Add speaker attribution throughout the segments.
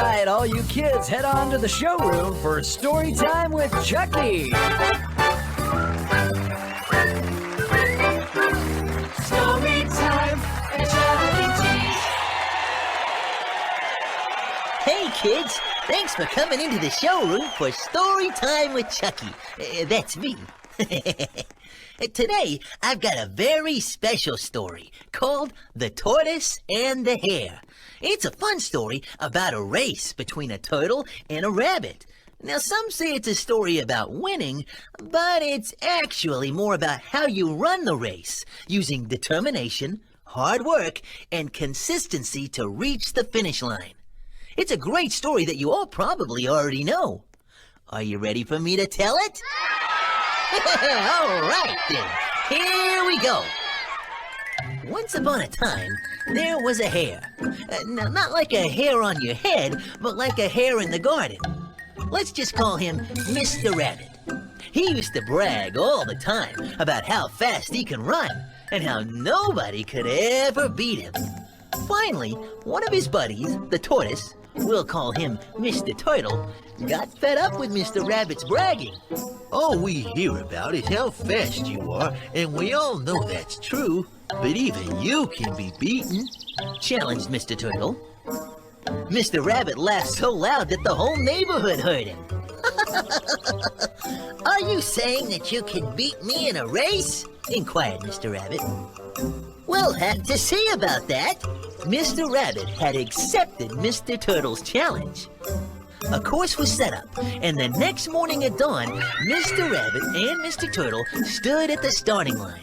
Speaker 1: right, all you kids, head on to the showroom for story time with Chucky.
Speaker 2: Story time at Chuck E. Cheese.
Speaker 3: Hey kids, thanks for coming into the showroom for Story Time with Chucky. That's me. Today, I've got a very special story called The Tortoise and the Hare. It's a fun story about a race between a turtle and a rabbit. Now, some say it's a story about winning, but it's actually more about how you run the race, using determination, hard work, and consistency to reach the finish line. It's a great story that you all probably already know. Are you ready for me to tell it? All right, then. Here we go. Once upon a time, there was a hare. Not like a hair on your head, but like a hare in the garden. Let's just call him Mr. Rabbit. He used to brag all the time about how fast he can run and how nobody could ever beat him. Finally, one of his buddies, the tortoise, we'll call him Mr. Turtle, got fed up with Mr. Rabbit's bragging.
Speaker 4: All we hear about is how fast you are, and we all know that's true. But even you can be beaten,
Speaker 3: challenged Mr. Turtle. Mr. Rabbit laughed so loud that the whole neighborhood heard him. Are you saying that you can beat me in a race? Inquired Mr. Rabbit. We'll have to see about that. Mr. Rabbit had accepted Mr. Turtle's challenge. A course was set up, and the next morning at dawn, Mr. Rabbit and Mr. Turtle stood at the starting line.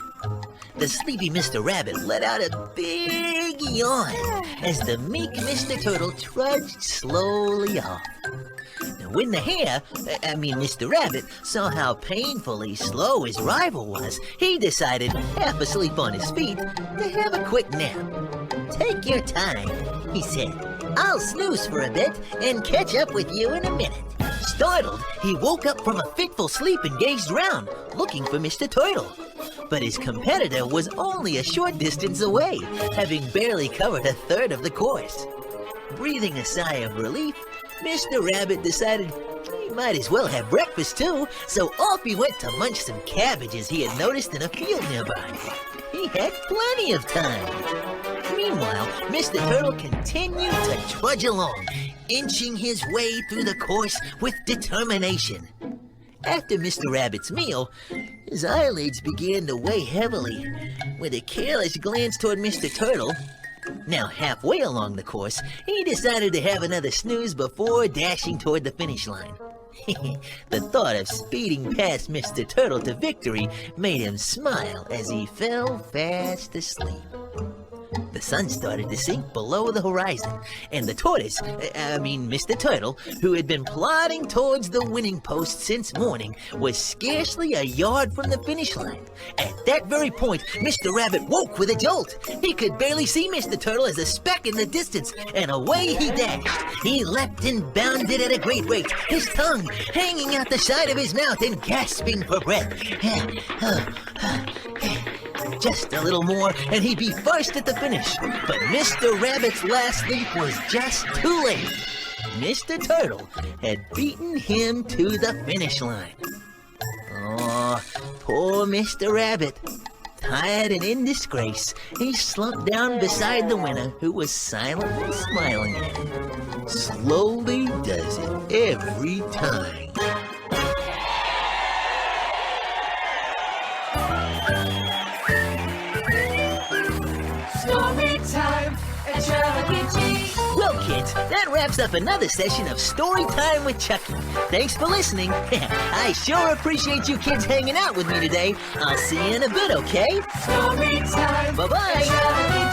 Speaker 3: The sleepy Mr. Rabbit let out a big yawn as the meek Mr. Turtle trudged slowly off. Now, when the hare, Mr. Rabbit, saw how painfully slow his rival was, he decided, half asleep on his feet, to have a quick nap. "Take your time," he said. "I'll snooze for a bit and catch up with you in a minute." Startled, he woke up from a fitful sleep and gazed round, looking for Mr. Turtle. But his competitor was only a short distance away, having barely covered a third of the course. Breathing a sigh of relief, Mr. Rabbit decided he might as well have breakfast too, so off he went to munch some cabbages he had noticed in a field nearby. He had plenty of time. Meanwhile, Mr. Turtle continued to trudge along, inching his way through the course with determination. After Mr. Rabbit's meal, his eyelids began to weigh heavily. With a careless glance toward Mr. Turtle, now halfway along the course, he decided to have another snooze before dashing toward the finish line. The thought of speeding past Mr. Turtle to victory made him smile as he fell fast asleep. The sun started to sink below the horizon, and the tortoise, Mr. Turtle, who had been plodding towards the winning post since morning, was scarcely a yard from the finish line. At that very point, Mr. Rabbit woke with a jolt. He could barely see Mr. Turtle as a speck in the distance, and away he dashed. He leapt and bounded at a great rate, his tongue hanging out the side of his mouth and gasping for breath. Just a little more, and he'd be first at the finish. But Mr. Rabbit's last leap was just too late. Mr. Turtle had beaten him to the finish line. Oh, poor Mr. Rabbit. Tired and in disgrace, he slumped down beside the winner, who was silently smiling at him.
Speaker 4: Slowly does it every time.
Speaker 2: Story time at Chuck E. Cheese.
Speaker 3: Well, kids, that wraps up another session of Story Time with Chucky. Thanks for listening. I sure appreciate you kids hanging out with me today. I'll see you in a bit, okay?
Speaker 2: Story time.
Speaker 3: Bye-bye.
Speaker 2: at Chuck E.